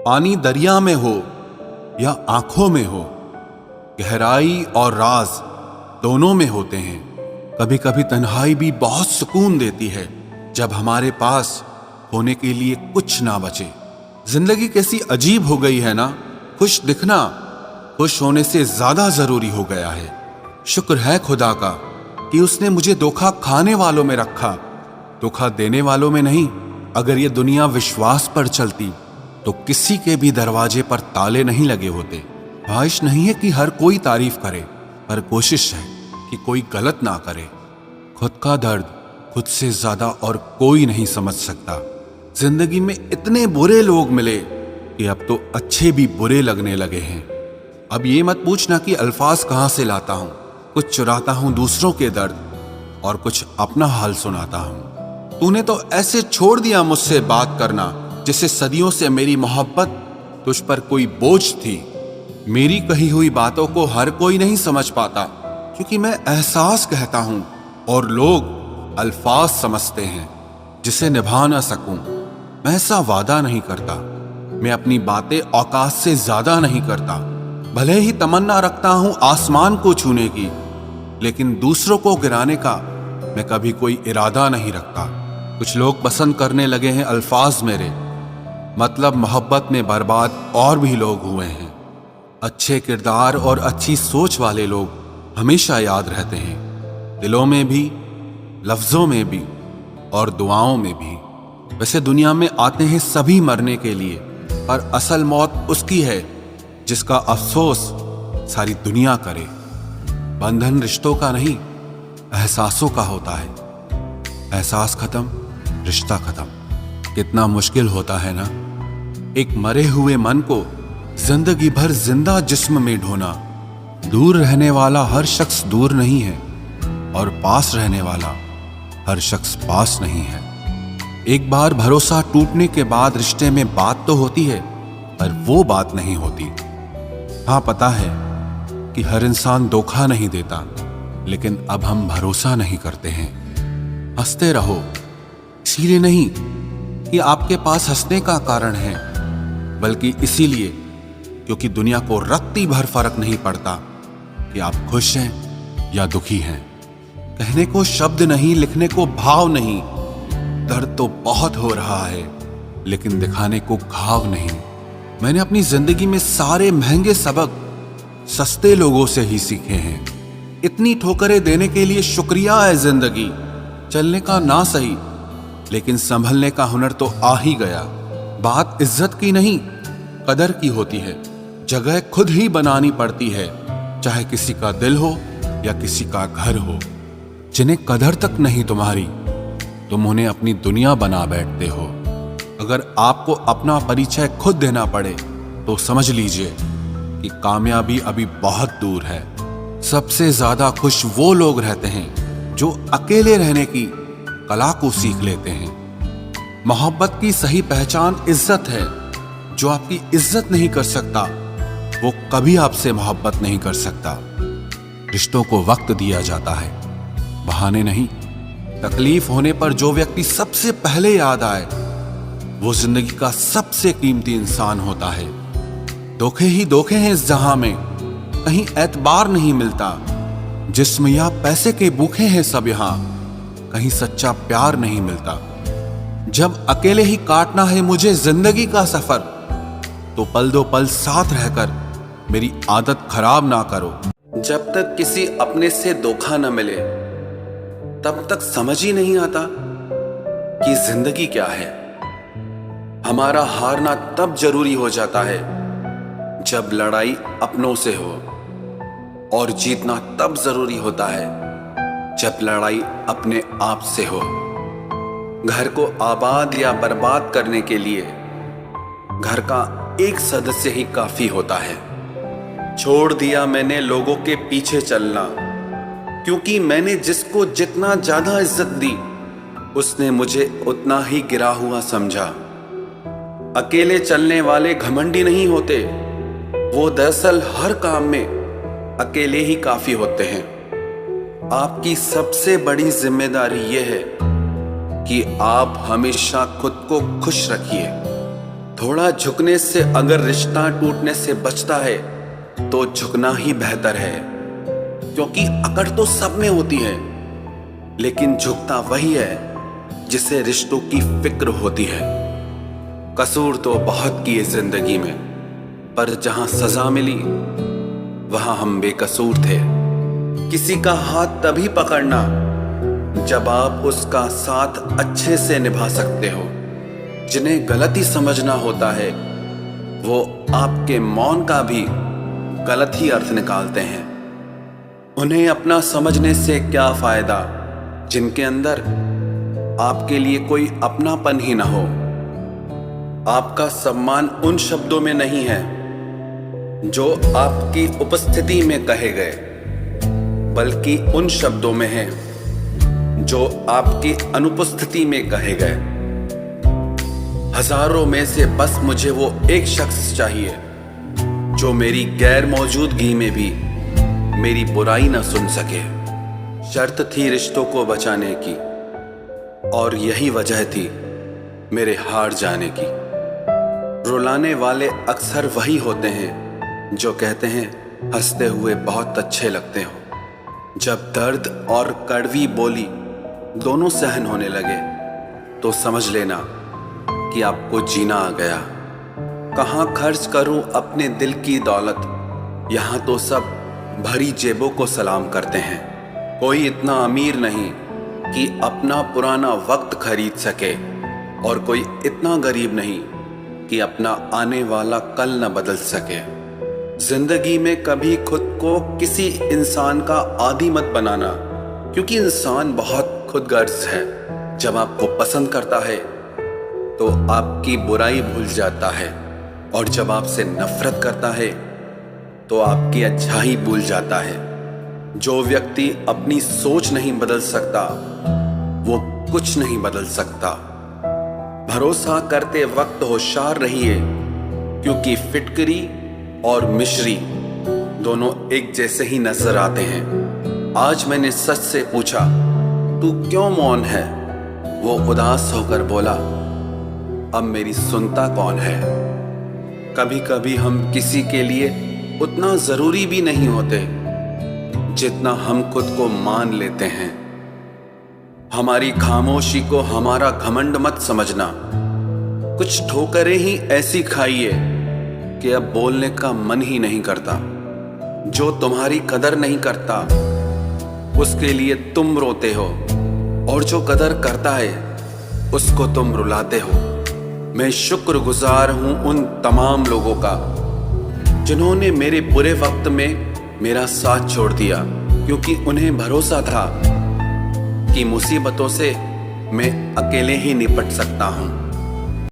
पानी दरिया में हो या आंखों में हो, गहराई और राज दोनों में होते हैं। कभी कभी तन्हाई भी बहुत सुकून देती है, जब हमारे पास होने के लिए कुछ ना बचे। जिंदगी कैसी अजीब हो गई है ना। खुश दिखना खुश होने से ज्यादा जरूरी हो गया है। शुक्र है खुदा का कि उसने मुझे धोखा खाने वालों में रखा, धोखा देने वालों में नहीं। अगर ये दुनिया विश्वास पर चलती तो किसी के भी दरवाजे पर ताले नहीं लगे होते। ख्वाहिश नहीं है कि हर कोई तारीफ करे, पर कोशिश है कि कोई गलत ना करे। खुद का दर्द खुद से ज्यादा और कोई नहीं समझ सकता। जिंदगी में इतने बुरे लोग मिले कि अब तो अच्छे भी बुरे लगने लगे हैं। अब ये मत पूछना कि अल्फाज कहां से लाता हूं। कुछ चुराता हूं दूसरों के दर्द और कुछ अपना हाल सुनाता हूं। तूने तो ऐसे छोड़ दिया मुझसे बात करना जिससे सदियों से मेरी मोहब्बत तुझ पर कोई बोझ थी। मेरी कही हुई बातों को हर कोई नहीं समझ पाता, क्योंकि मैं एहसास कहता हूं और लोग अल्फाज समझते हैं जिसे निभा ना सकूं। मैं ऐसा वादा नहीं करता। मैं अपनी बातें औकात से ज्यादा नहीं करता। भले ही तमन्ना रखता हूं आसमान को छूने की, लेकिन दूसरों को गिराने का मैं कभी कोई इरादा नहीं रखता। कुछ लोग पसंद करने लगे हैं अल्फाज मेरे, मतलब मोहब्बत में बर्बाद और भी लोग हुए हैं। अच्छे किरदार और अच्छी सोच वाले लोग हमेशा याद रहते हैं, दिलों में भी, लफ्जों में भी और दुआओं में भी। वैसे दुनिया में आते हैं सभी मरने के लिए, पर असल मौत उसकी है जिसका अफसोस सारी दुनिया करे। बंधन रिश्तों का नहीं, एहसासों का होता है। एहसास खत्म, रिश्ता खत्म। कितना मुश्किल होता है ना, एक मरे हुए मन को जिंदगी भर जिंदा जिस्म में ढोना। दूर रहने वाला हर शख्स दूर नहीं है, और पास रहने वाला हर शख्स पास नहीं है। एक बार भरोसा टूटने के बाद रिश्ते में बात तो होती है, पर वो बात नहीं होती। हाँ, पता है कि हर इंसान धोखा नहीं देता, लेकिन अब हम भरोसा नहीं करते हैं। हंसते रहो, इसीलिए नहीं कि आपके पास हंसने का कारण है, बल्कि इसीलिए क्योंकि दुनिया को रत्ती भर फर्क नहीं पड़ता कि आप खुश हैं या दुखी हैं। कहने को शब्द नहीं, लिखने को भाव नहीं। दर्द तो बहुत हो रहा है, लेकिन दिखाने को घाव नहीं। मैंने अपनी जिंदगी में सारे महंगे सबक सस्ते लोगों से ही सीखे हैं। इतनी ठोकरें देने के लिए शुक्रिया है जिंदगी। चलने का ना सही, लेकिन संभलने का हुनर तो आ ही गया। बात इज्जत की नहीं, कदर की होती है। जगह खुद ही बनानी पड़ती है, चाहे किसी का दिल हो या किसी का घर हो। जिन्हें कदर तक नहीं तुम्हारी, तुम उन्हें अपनी दुनिया बना बैठते हो। अगर आपको अपना परिचय खुद देना पड़े तो समझ लीजिए कि कामयाबी अभी बहुत दूर है। सबसे ज्यादा खुश वो लोग रहते हैं जो अकेले रहने की कला को सीख लेते हैं। मोहब्बत की सही पहचान इज्जत है। जो आपकी इज्जत नहीं कर सकता, वो कभी आपसे मोहब्बत नहीं कर सकता। रिश्तों को वक्त दिया जाता है, बहाने नहीं। तकलीफ होने पर जो व्यक्ति सबसे पहले याद आए, वो जिंदगी का सबसे कीमती इंसान होता है। धोखे ही धोखे हैं इस जहां में, कहीं एतबार नहीं मिलता। जिस्म या पैसे के भूखे हैं सब यहां, कहीं सच्चा प्यार नहीं मिलता। जब अकेले ही काटना है मुझे जिंदगी का सफर, तो पल दो पल साथ रहकर मेरी आदत खराब ना करो। जब तक किसी अपने से धोखा न मिले, तब तक समझ ही नहीं आता कि जिंदगी क्या है। हमारा हारना तब जरूरी हो जाता है जब लड़ाई अपनों से हो, और जीतना तब जरूरी होता है जब लड़ाई अपने आप से हो। घर को आबाद या बर्बाद करने के लिए घर का एक सदस्य ही काफी होता है। छोड़ दिया मैंने लोगों के पीछे चलना, क्योंकि मैंने जिसको जितना ज्यादा इज्जत दी, उसने मुझे उतना ही गिरा हुआ समझा। अकेले चलने वाले घमंडी नहीं होते, वो दरअसल हर काम में अकेले ही काफी होते हैं। आपकी सबसे बड़ी जिम्मेदारी यह है कि आप हमेशा खुद को खुश रखिए। थोड़ा झुकने से अगर रिश्ता टूटने से बचता है तो झुकना ही बेहतर है, क्योंकि अकड़ तो सब में होती है, लेकिन झुकता वही है जिसे रिश्तों की फिक्र होती है। कसूर तो बहुत किए जिंदगी में, पर जहां सजा मिली वहां हम बेकसूर थे। किसी का हाथ तभी पकड़ना जब आप उसका साथ अच्छे से निभा सकते हो। जिन्हें गलती समझना होता है वो आपके मौन का भी गलत ही अर्थ निकालते हैं। उन्हें अपना समझने से क्या फायदा जिनके अंदर आपके लिए कोई अपनापन ही ना हो। आपका सम्मान उन शब्दों में नहीं है जो आपकी उपस्थिति में कहे गए, बल्कि उन शब्दों में है जो आपकी अनुपस्थिति में कहे गए। हजारों में से बस मुझे वो एक शख्स चाहिए जो मेरी गैर मौजूदगी में भी मेरी बुराई ना सुन सके। शर्त थी रिश्तों को बचाने की, और यही वजह थी मेरे हार जाने की। रुलाने वाले अक्सर वही होते हैं जो कहते हैं हंसते हुए बहुत अच्छे लगते हो। जब दर्द और कड़वी बोली दोनों सहन होने लगे तो समझ लेना कि आपको जीना आ गया। कहाँ खर्च करूं अपने दिल की दौलत, यहाँ तो सब भरी जेबों को सलाम करते हैं। कोई इतना अमीर नहीं कि अपना पुराना वक्त खरीद सके, और कोई इतना गरीब नहीं कि अपना आने वाला कल न बदल सके। जिंदगी में कभी खुद को किसी इंसान का आदी मत बनाना, क्योंकि इंसान बहुत खुदगर्ज है। जब आपको पसंद करता है तो आपकी बुराई भूल जाता है, और जब आपसे नफरत करता है तो आपकी अच्छाई भूल जाता है। जो व्यक्ति अपनी सोच नहीं बदल सकता वो कुछ नहीं बदल सकता। भरोसा करते वक्त होशियार रहिए, क्योंकि फिटकरी और मिश्री दोनों एक जैसे ही नजर आते हैं। आज मैंने सच से पूछा, तू क्यों मौन है? वो उदास होकर बोला, अब मेरी सुनता कौन है? कभी कभी हम किसी के लिए उतना जरूरी भी नहीं होते जितना हम खुद को मान लेते हैं। हमारी खामोशी को हमारा घमंड मत समझना। कुछ ठोकरें ही ऐसी खाइए कि अब बोलने का मन ही नहीं करता। जो तुम्हारी कदर नहीं करता उसके लिए तुम रोते हो, और जो कदर करता है उसको तुम रुलाते हो। मैं शुक्रगुजार हूं उन तमाम लोगों का जिन्होंने मेरे बुरे वक्त में मेरा साथ छोड़ दिया, क्योंकि उन्हें भरोसा था कि मुसीबतों से मैं अकेले ही निपट सकता हूं।